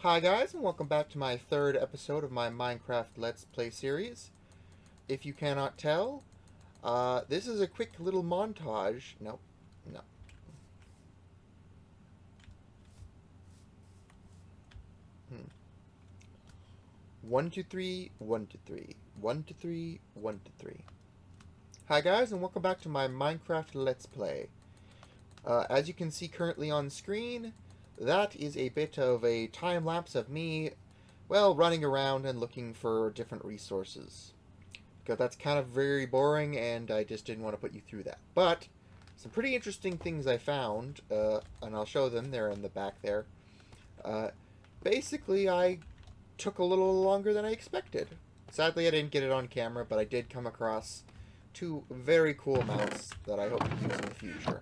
Hi guys, and welcome back to my third episode of my Minecraft Let's Play series. If you cannot tell, this is a quick little montage. Nope, no. Hmm. 1, 2, 3, 1, 2, 3, 1, 2, 3, 1, 2, 3. Hi guys, and welcome back to my Minecraft Let's Play. As you can see currently on screen, that is a bit of a time-lapse of me, well, running around and looking for different resources. Because that's kind of very boring, and I just didn't want to put you through that. But, some pretty interesting things I found, and I'll show them, they're in the back there. Basically, I took a little longer than I expected. Sadly, I didn't get it on camera, but I did come across two very cool mounts that I hope to use in the future.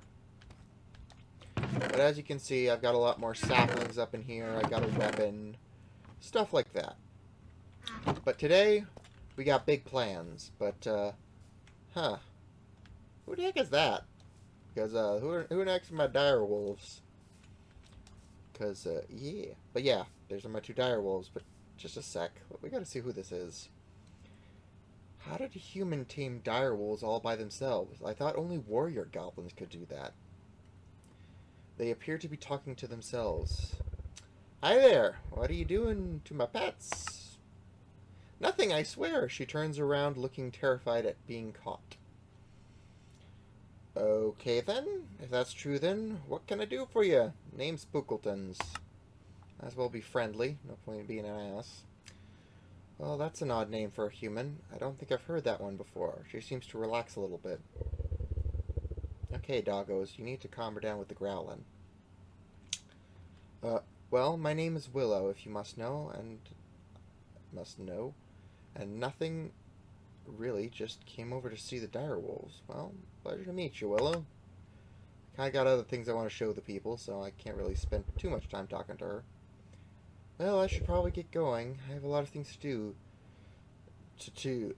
But as you can see, I've got a lot more saplings up in here. I got a weapon. Stuff like that. But today, we got big plans. But, who the heck is that? Because, who next are my dire wolves? Because, yeah. But yeah, there's my two dire wolves. But just a sec. We gotta see who this is. How did a human tame dire wolves all by themselves? I thought only warrior goblins could do that. They appear to be talking to themselves. Hi there! What are you doing to my pets? Nothing, I swear! She turns around looking terrified at being caught. Okay then, if that's true then, what can I do for you? Name's Spookletons. Might as well be friendly, no point in being an ass. Well, that's an odd name for a human. I don't think I've heard that one before. She seems to relax a little bit. Okay, doggos, you need to calm her down with the growling. Well, my name is Willow, if you must know, and nothing really, just came over to see the dire wolves. Well, pleasure to meet you, Willow. I got other things I want to show the people, so I can't really spend too much time talking to her. Well, I should probably get going. I have a lot of things to do. To do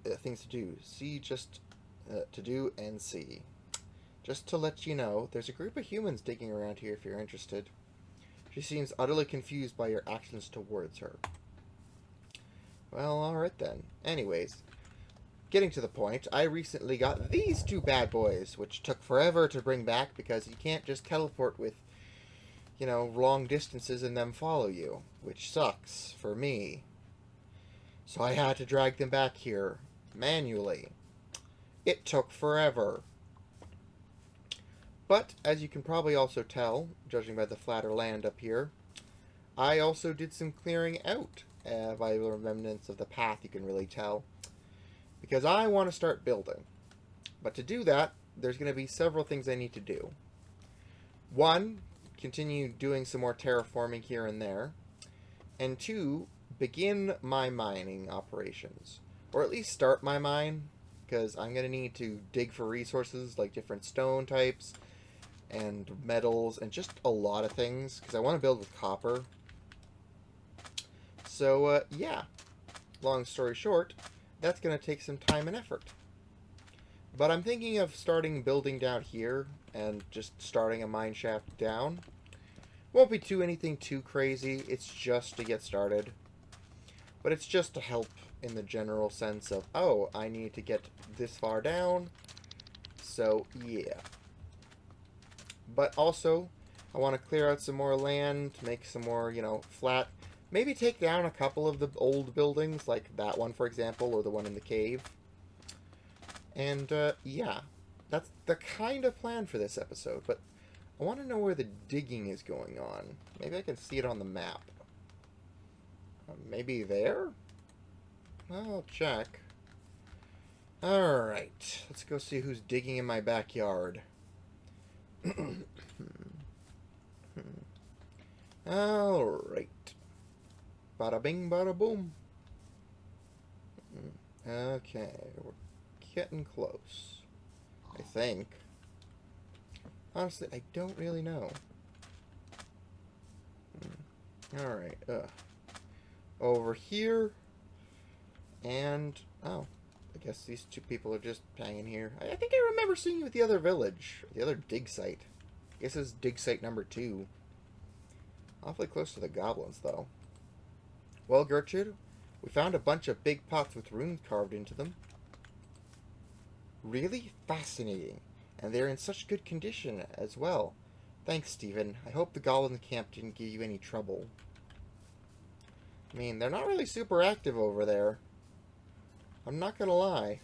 and see. Just to let you know, there's a group of humans digging around here if you're interested. She seems utterly confused by your actions towards her. Well, alright then. Anyways, getting to the point, I recently got these two bad boys, which took forever to bring back because you can't just teleport with, long distances and them follow you, which sucks for me. So I had to drag them back here, manually. It took forever. But, as you can probably also tell, judging by the flatter land up here, I also did some clearing out by the remnants of the path, you can really tell. Because I want to start building. But to do that, there's going to be several things I need to do. One, continue doing some more terraforming here and there. And two, begin my mining operations. Or at least start my mine, because I'm going to need to dig for resources like different stone types, and metals, and just a lot of things, because I want to build with copper. So, yeah. Long story short, that's going to take some time and effort. But I'm thinking of starting building down here, and just starting a mine shaft down. Won't be anything too crazy, it's just to get started. But it's just to help in the general sense of, oh, I need to get this far down. So, yeah. But also, I want to clear out some more land, make some more, flat. Maybe take down a couple of the old buildings, like that one, for example, or the one in the cave. And, yeah. That's the kind of plan for this episode, but I want to know where the digging is going on. Maybe I can see it on the map. Maybe there? I'll check. Alright, let's go see who's digging in my backyard. Alright. Bada bing, bada boom. Okay, we're getting close. I think. Honestly, I don't really know. Alright, over here. And, oh. I guess these two people are just hanging here. I think I remember seeing you at the other village. The other dig site. I guess this is dig site number 2. Awfully close to the goblins, though. Well, Gertrude, we found a bunch of big pots with runes carved into them. Really fascinating, and they're in such good condition as well. Thanks, Stephen. I hope the goblin camp didn't give you any trouble. I mean, they're not really super active over there. I'm not gonna lie.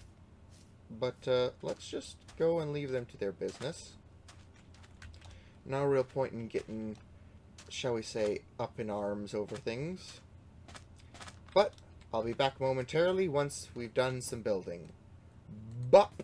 But let's just go and leave them to their business. No real point in getting, shall we say, up in arms over things. But I'll be back momentarily once we've done some building. Bop!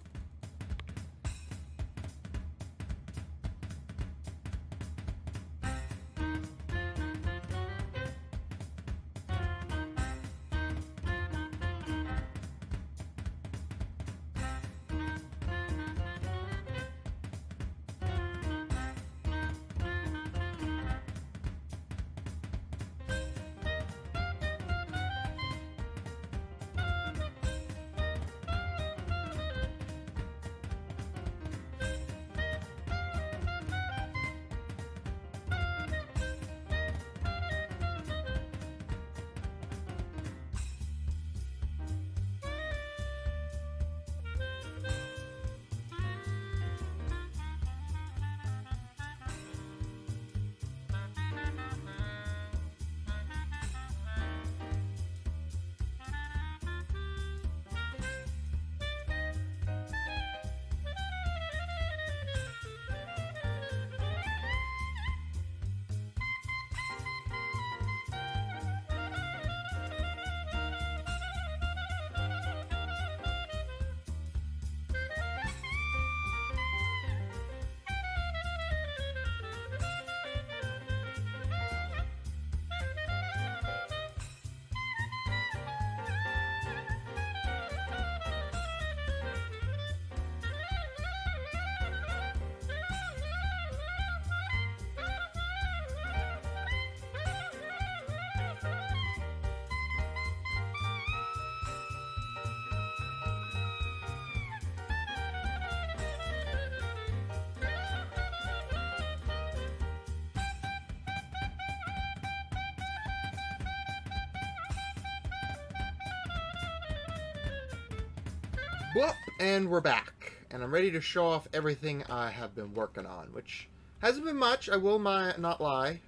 Whoop, and we're back. And I'm ready to show off everything I have been working on, which hasn't been much, I will not lie,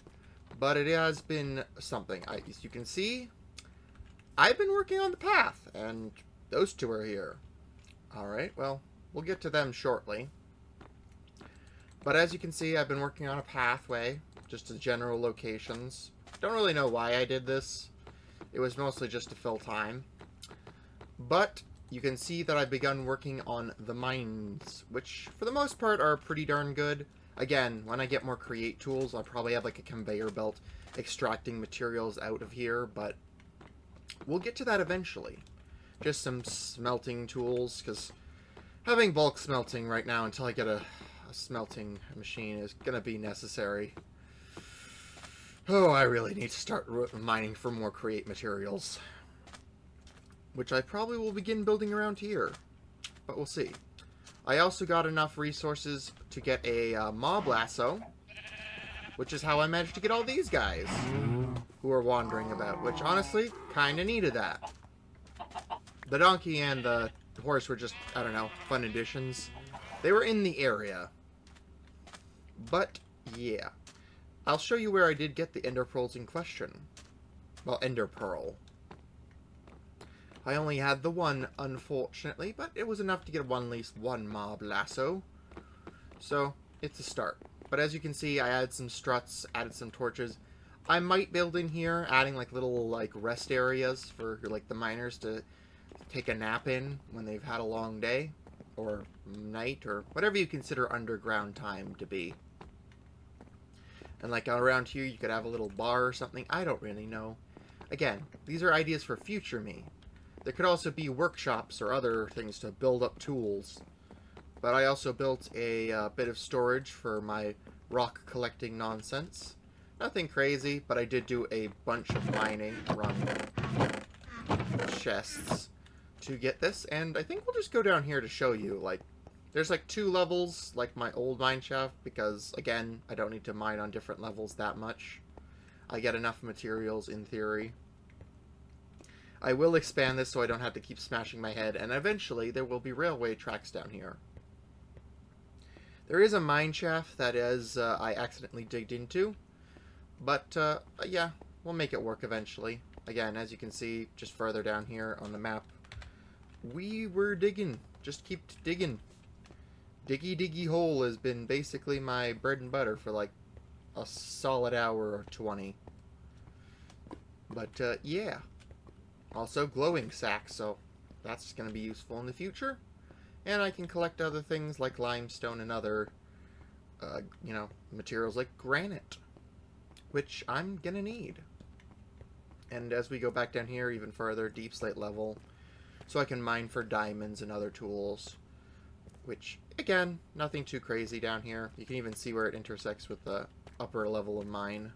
but it has been something. As you can see, I've been working on the path, and those two are here. Alright, well, we'll get to them shortly. But as you can see, I've been working on a pathway, just to general locations. Don't really know why I did this. It was mostly just to fill time. But you can see that I've begun working on the mines, which for the most part are pretty darn good. Again, when I get more create tools, I'll probably have like a conveyor belt extracting materials out of here, but we'll get to that eventually. Just some smelting tools, because having bulk smelting right now until I get a smelting machine is going to be necessary. Oh, I really need to start mining for more create materials. Which I probably will begin building around here. But we'll see. I also got enough resources to get a mob lasso. Which is how I managed to get all these guys. Who are wandering about. Which, honestly, kinda needed that. The donkey and the horse were just, I don't know, fun additions. They were in the area. But, yeah. I'll show you where I did get the ender pearls in question. Well, ender pearl. I only had the one, unfortunately, but it was enough to get at least one mob lasso. So, it's a start. But as you can see, I added some struts, added some torches. I might build in here, adding like little like rest areas for like the miners to take a nap in when they've had a long day, or night, or whatever you consider underground time to be. And like around here, you could have a little bar or something. I don't really know. Again, these are ideas for future me. There could also be workshops or other things to build up tools. But I also built a bit of storage for my rock collecting nonsense. Nothing crazy, but I did do a bunch of mining run chests to get this. And I think we'll just go down here to show you. Like, there's like 2 levels, like my old mine shaft, because, again, I don't need to mine on different levels that much. I get enough materials in theory. I will expand this so I don't have to keep smashing my head, and eventually there will be railway tracks down here. There is a mine shaft that is I accidentally digged into, but yeah, we'll make it work eventually. Again, as you can see, just further down here on the map, we were digging. Just keep digging. Diggy diggy hole has been basically my bread and butter for like a solid hour or 20. But yeah. Also glowing sacks, so that's going to be useful in the future. And I can collect other things like limestone and other, you know, materials like granite, which I'm going to need. And as we go back down here even further, deep slate level, so I can mine for diamonds and other tools, which, again, nothing too crazy down here. You can even see where it intersects with the upper level of mine.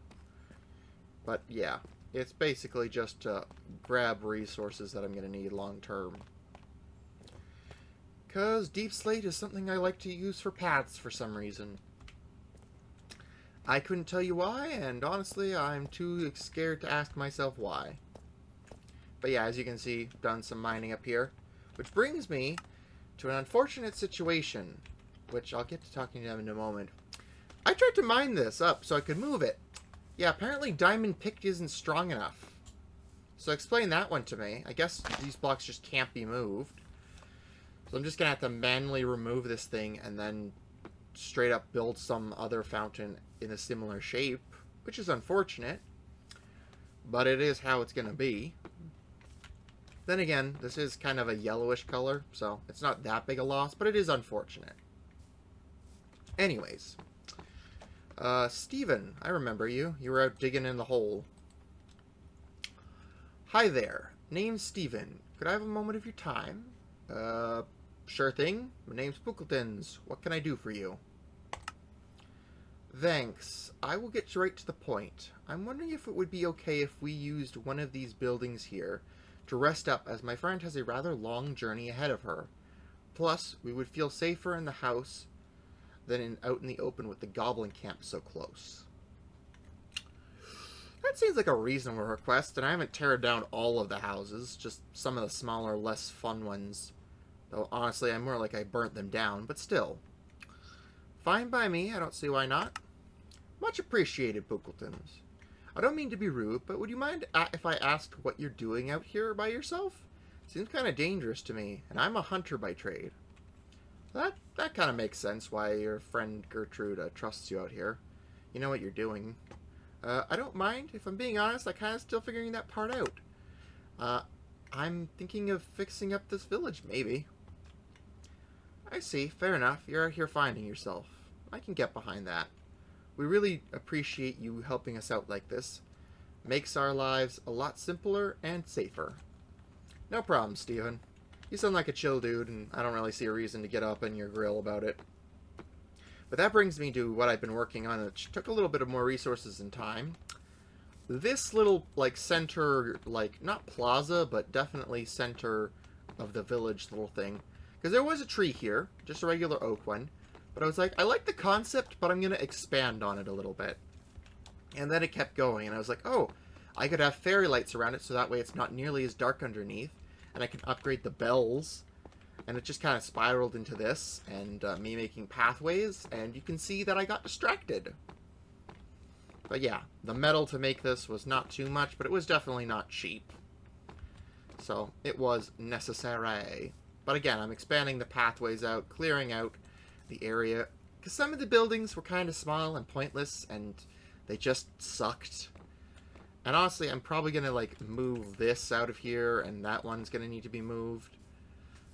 But yeah, it's basically just to grab resources that I'm going to need long term. Because deep slate is something I like to use for paths for some reason. I couldn't tell you why, and honestly, I'm too scared to ask myself why. But yeah, as you can see, done some mining up here. Which brings me to an unfortunate situation, which I'll get to talking to them in a moment. I tried to mine this up so I could move it. Yeah, apparently diamond pick isn't strong enough. So explain that one to me. I guess these blocks just can't be moved. So I'm just going to have to manually remove this thing and then straight up build some other fountain in a similar shape, which is unfortunate. But it is how it's going to be. Then again, this is kind of a yellowish color, so it's not that big a loss, but it is unfortunate. Anyways. Steven, I remember you. You were out digging in the hole. Hi there. Name's Steven. Could I have a moment of your time? Sure thing. My name's Bookletons. What can I do for you? Thanks. I will get right to the point. I'm wondering if it would be okay if we used one of these buildings here to rest up, as my friend has a rather long journey ahead of her. Plus, we would feel safer in the house than out in the open with the goblin camp so close. That seems like a reasonable request, and I haven't teared down all of the houses, just some of the smaller, less fun ones. Though, honestly, I'm more like I burnt them down, but still. Fine by me, I don't see why not. Much appreciated, Bookletons. I don't mean to be rude, but would you mind if I asked what you're doing out here by yourself? Seems kind of dangerous to me, and I'm a hunter by trade. That kind of makes sense why your friend Gertrude trusts you out here. You know what you're doing. I don't mind. If I'm being honest, I'm kind of still figuring that part out. I'm thinking of fixing up this village, maybe. I see. Fair enough. You're out here finding yourself. I can get behind that. We really appreciate you helping us out like this. Makes our lives a lot simpler and safer. No problem, Steven. You sound like a chill dude, and I don't really see a reason to get up in your grill about it. But that brings me to what I've been working on, which took a little bit of more resources and time. This little, like, center, like, not plaza, but definitely center of the village little thing. Because there was a tree here, just a regular oak one. But I was like, I like the concept, but I'm going to expand on it a little bit. And then it kept going, and I was like, oh, I could have fairy lights around it, so that way it's not nearly as dark underneath. And I can upgrade the bells. And it just kind of spiraled into this, and me making pathways, and you can see that I got distracted. But yeah, the metal to make this was not too much, but it was definitely not cheap. So it was necessary. But again, I'm expanding the pathways out, clearing out the area, because some of the buildings were kind of small and pointless, and they just sucked. And honestly, I'm probably going to, like, move this out of here, and that one's going to need to be moved.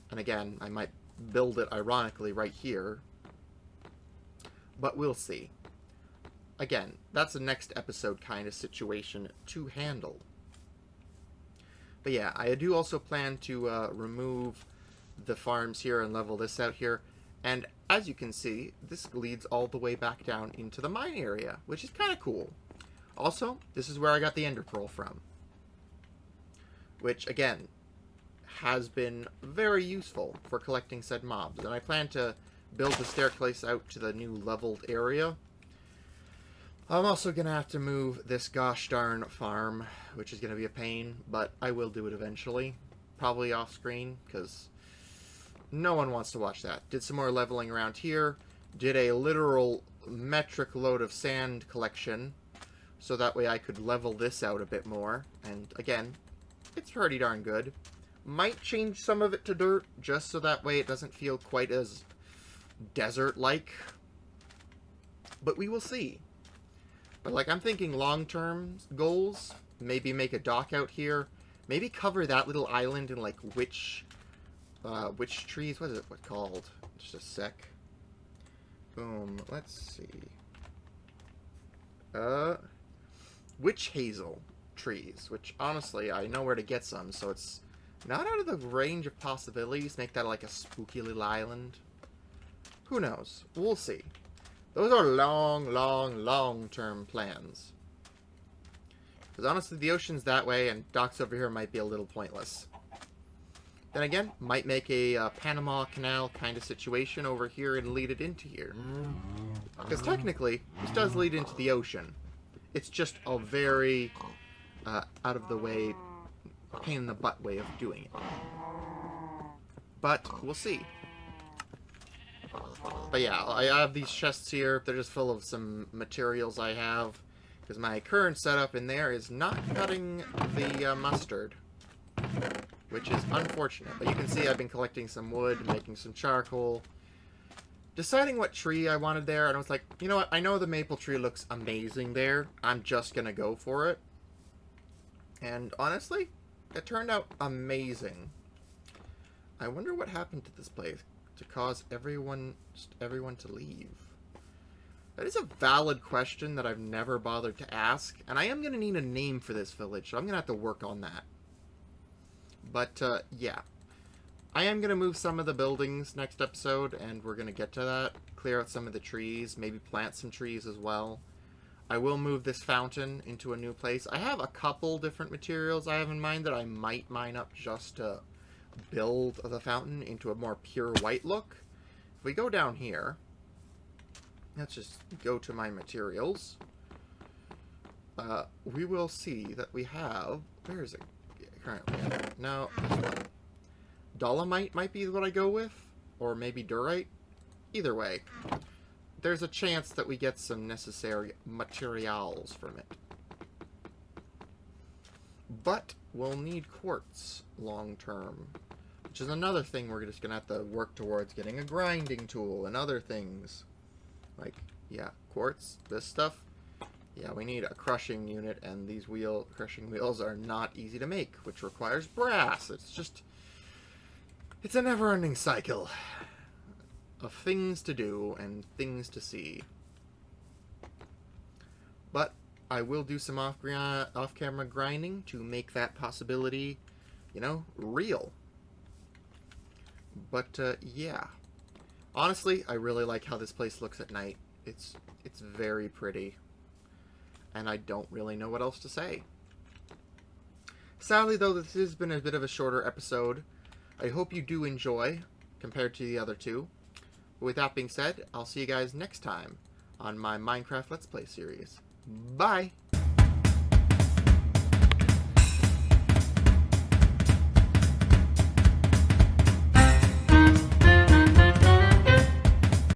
And again, I might build it, ironically, right here. But we'll see. Again, that's a next episode kind of situation to handle. But yeah, I do also plan to remove the farms here and level this out here. And as you can see, this leads all the way back down into the mine area, which is kind of cool. Also, this is where I got the ender pearl from. Which, again, has been very useful for collecting said mobs. And I plan to build the staircase out to the new leveled area. I'm also going to have to move this gosh darn farm, which is going to be a pain, but I will do it eventually. Probably off screen, because no one wants to watch that. Did some more leveling around here. Did a literal metric load of sand collection, so that way I could level this out a bit more. And again, it's pretty darn good. Might change some of it to dirt, just so that way it doesn't feel quite as desert-like. But we will see. But, like, I'm thinking long-term goals. Maybe make a dock out here. Maybe cover that little island in, like, witch trees? What is it called? Just a sec. Boom. Let's see. Witch hazel trees. Which, honestly, I know where to get some, so it's not out of the range of possibilities. Make that, like, a spooky little island. Who knows? We'll see. Those are long-term plans. Because honestly, the ocean's that way, and docks over here might be a little pointless. Then again, might make a Panama Canal kind of situation over here and lead it into here. Because technically, this does lead into the ocean. It's just a very out-of-the-way, pain-in-the-butt way of doing it. But we'll see. But yeah, I have these chests here. They're just full of some materials I have. Because my current setup in there is not cutting the mustard. Which is unfortunate. But you can see I've been collecting some wood, making some charcoal. Deciding what tree I wanted there. And I was like, you know what? I know the maple tree looks amazing there. I'm just going to go for it. And honestly, it turned out amazing. I wonder what happened to this place to cause everyone to leave. That is a valid question that I've never bothered to ask, and I am going to need a name for this village, so I'm going to have to work on that. But, yeah. I am going to move some of the buildings next episode, and we're going to get to that. Clear out some of the trees, maybe plant some trees as well. I will move this fountain into a new place. I have a couple different materials I have in mind that I might mine up just to build the fountain into a more pure white look. If we go down here, let's just go to my materials. We will see that we have, where is it currently? No, dolomite might be what I go with, or maybe diorite. Either way, there's a chance that we get some necessary materials from it. But we'll need quartz long term, which is another thing we're just gonna have to work towards, getting a grinding tool and other things. Like, yeah, quartz, this stuff. Yeah, we need a crushing unit, and these crushing wheels are not easy to make, which requires brass. It's a never-ending cycle of things to do and things to see. But I will do some off-camera grinding to make that possibility, you know, real. But, yeah. Honestly, I really like how this place looks at night. It's very pretty. And I don't really know what else to say. Sadly, though, this has been a bit of a shorter episode. I hope you do enjoy, compared to the other two. But with that being said, I'll see you guys next time on my Minecraft Let's Play series. Bye!